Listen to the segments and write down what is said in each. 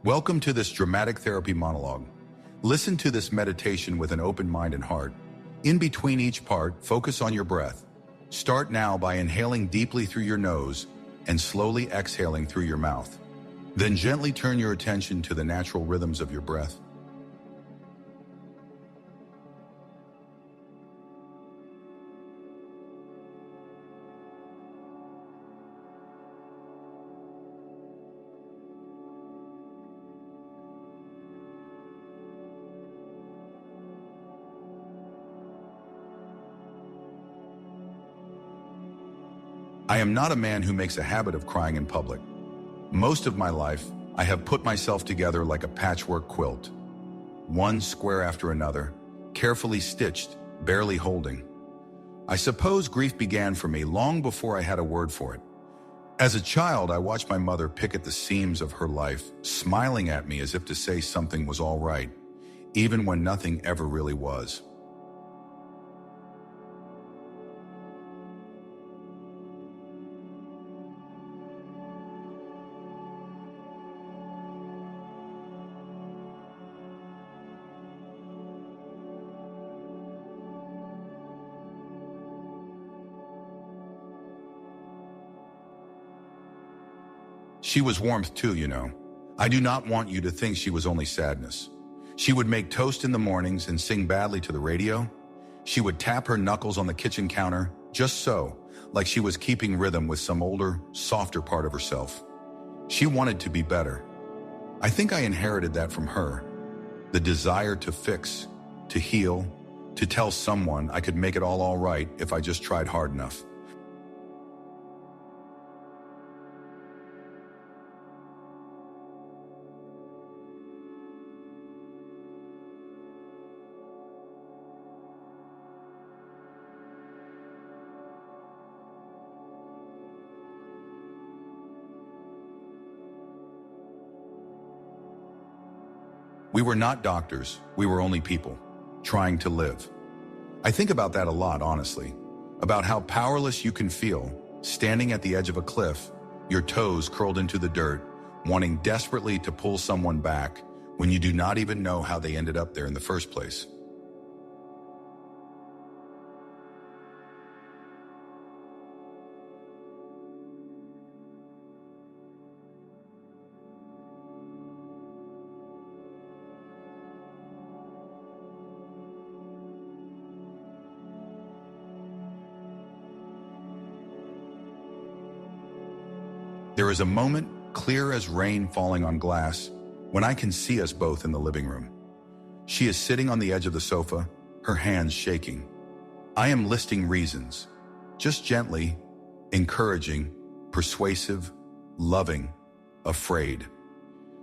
Welcome to this dramatic therapy monologue. Listen to this meditation with an open mind and heart. In between each part, focus on your breath. Start now by inhaling deeply through your nose and slowly exhaling through your mouth. Then gently turn your attention to the natural rhythms of your breath. I am not a man who makes a habit of crying in public. Most of my life, I have put myself together like a patchwork quilt. One square after another, carefully stitched, barely holding. I suppose grief began for me long before I had a word for it. As a child, I watched my mother pick at the seams of her life, smiling at me as if to say something was all right, even when nothing ever really was. She was warmth too, you know. I do not want you to think she was only sadness. She would make toast in the mornings and sing badly to the radio. She would tap her knuckles on the kitchen counter, just so, like she was keeping rhythm with some older, softer part of herself. She wanted to be better. I think I inherited that from her. The desire to fix, to heal, to tell someone I could make it all right if I just tried hard enough. We were not doctors, we were only people, trying to live. I think about that a lot, honestly, about how powerless you can feel, standing at the edge of a cliff, your toes curled into the dirt, wanting desperately to pull someone back when you do not even know how they ended up there in the first place. There is a moment, clear as rain falling on glass, when I can see us both in the living room. She is sitting on the edge of the sofa, her hands shaking. I am listing reasons, just gently, encouraging, persuasive, loving, afraid.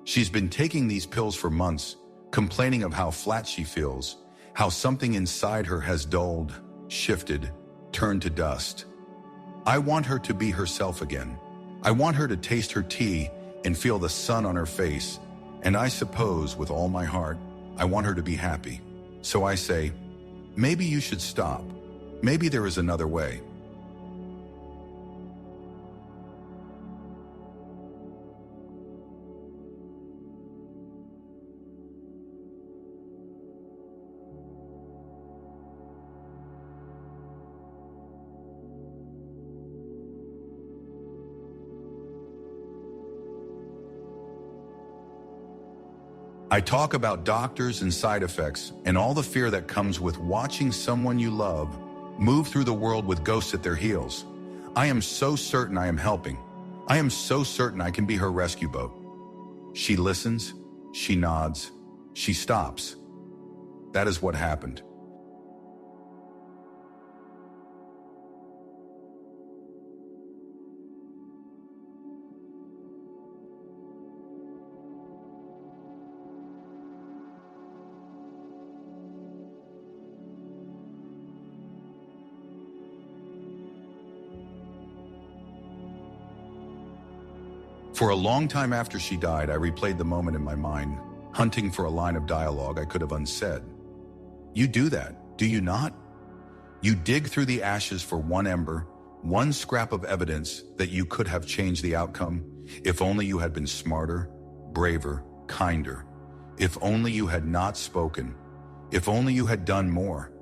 She's been taking these pills for months, complaining of how flat she feels, how something inside her has dulled, shifted, turned to dust. I want her to be herself again. I want her to taste her tea and feel the sun on her face, and I suppose with all my heart, I want her to be happy. So I say, maybe you should stop. Maybe there is another way. I talk about doctors and side effects and all the fear that comes with watching someone you love move through the world with ghosts at their heels. I am so certain I am helping. I am so certain I can be her rescue boat. She listens, she nods, she stops. That is what happened. For a long time after she died, I replayed the moment in my mind, hunting for a line of dialogue I could have unsaid. You do that, do you not? You dig through the ashes for one ember, one scrap of evidence that you could have changed the outcome, if only you had been smarter, braver, kinder. If only you had not spoken. If only you had done more.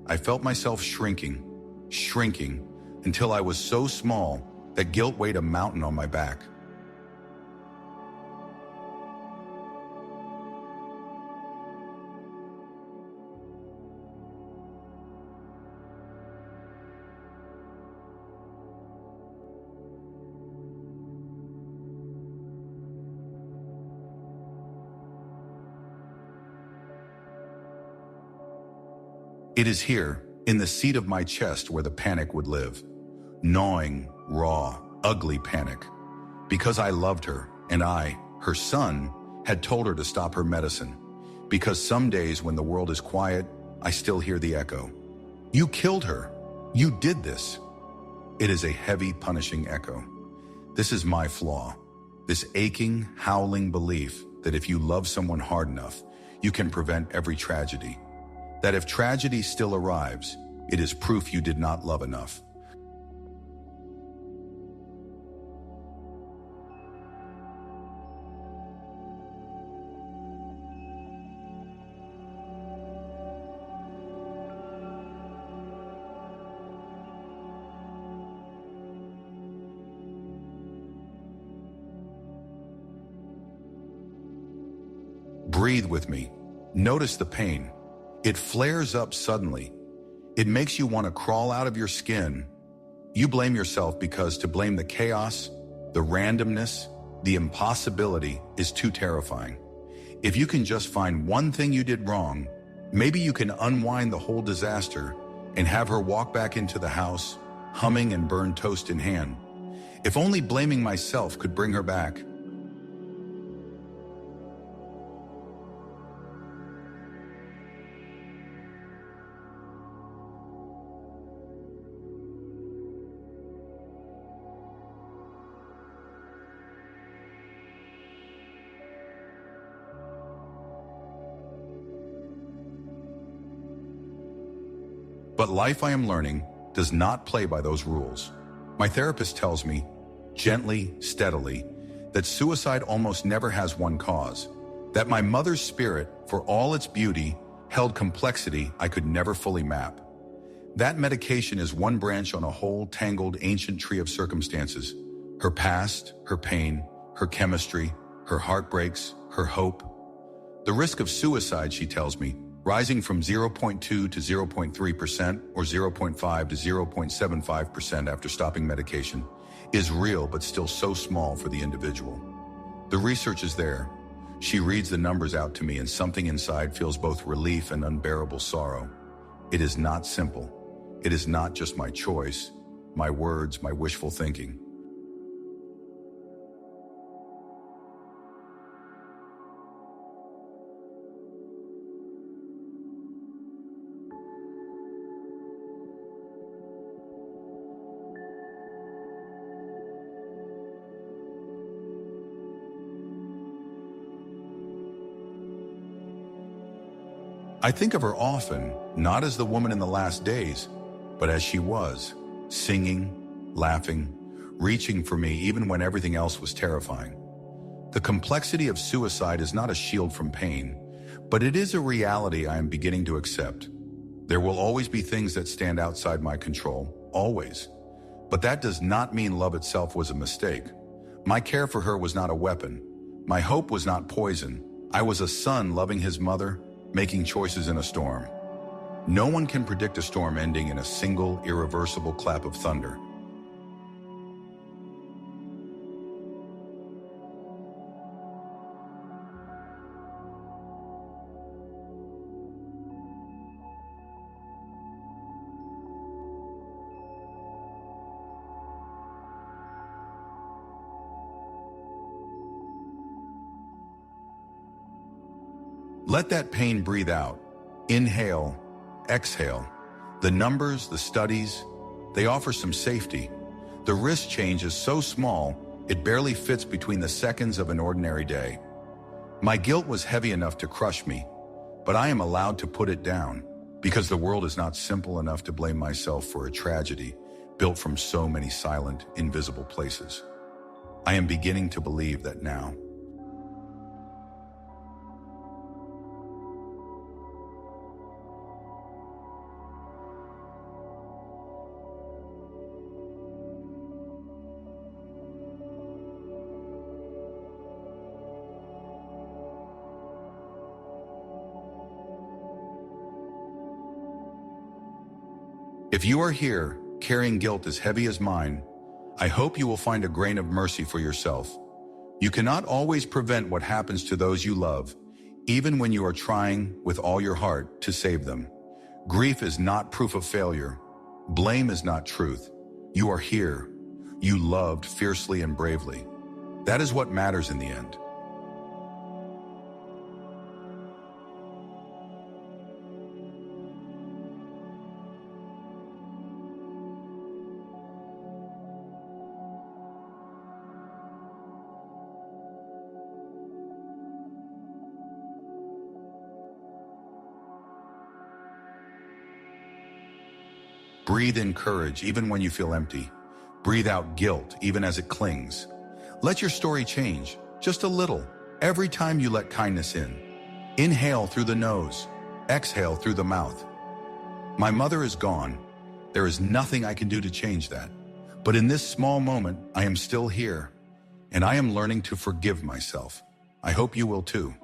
I felt myself shrinking, until I was so small that guilt weighed a mountain on my back. It is here, in the seat of my chest, where the panic would live. Gnawing, raw, ugly panic. Because I loved her, and I, her son, had told her to stop her medicine. Because some days when the world is quiet, I still hear the echo. You killed her. You did this. It is a heavy, punishing echo. This is my flaw. This aching, howling belief that if you love someone hard enough, you can prevent every tragedy. That if tragedy still arrives, it is proof you did not love enough. Breathe with me. Notice the pain. It flares up suddenly. It makes you want to crawl out of your skin. You blame yourself because to blame the chaos, the randomness, the impossibility is too terrifying. If you can just find one thing you did wrong, maybe you can unwind the whole disaster and have her walk back into the house, humming and burned toast in hand. If only blaming myself could bring her back. But life, I am learning, does not play by those rules. My therapist tells me, gently, steadily, that suicide almost never has one cause, that my mother's spirit, for all its beauty, held complexity I could never fully map. That medication is one branch on a whole tangled ancient tree of circumstances. Her past, her pain, her chemistry, her heartbreaks, her hope. The risk of suicide, she tells me, rising from 0.2 to 0.3% or 0.5 to 0.75% after stopping medication, is real but still so small for the individual. The research is there. She reads the numbers out to me and something inside feels both relief and unbearable sorrow. It is not simple. It is not just my choice, my words, my wishful thinking. I think of her often, not as the woman in the last days, but as she was, singing, laughing, reaching for me even when everything else was terrifying. The complexity of suicide is not a shield from pain, but it is a reality I am beginning to accept. There will always be things that stand outside my control, always. But that does not mean love itself was a mistake. My care for her was not a weapon. My hope was not poison. I was a son loving his mother, making choices in a storm. No one can predict a storm ending in a single, irreversible clap of thunder. Let that pain breathe out. Inhale, exhale. The numbers, the studies, they offer some safety. The risk change is so small, it barely fits between the seconds of an ordinary day. My guilt was heavy enough to crush me, but I am allowed to put it down because the world is not simple enough to blame myself for a tragedy built from so many silent, invisible places. I am beginning to believe that now. If you are here, carrying guilt as heavy as mine, I hope you will find a grain of mercy for yourself. You cannot always prevent what happens to those you love, even when you are trying with all your heart to save them. Grief is not proof of failure. Blame is not truth. You are here. You loved fiercely and bravely. That is what matters in the end. Breathe in courage even when you feel empty. Breathe out guilt even as it clings. Let your story change, just a little, every time you let kindness in. Inhale through the nose, exhale through the mouth. My mother is gone. There is nothing I can do to change that. But in this small moment, I am still here, and I am learning to forgive myself. I hope you will too.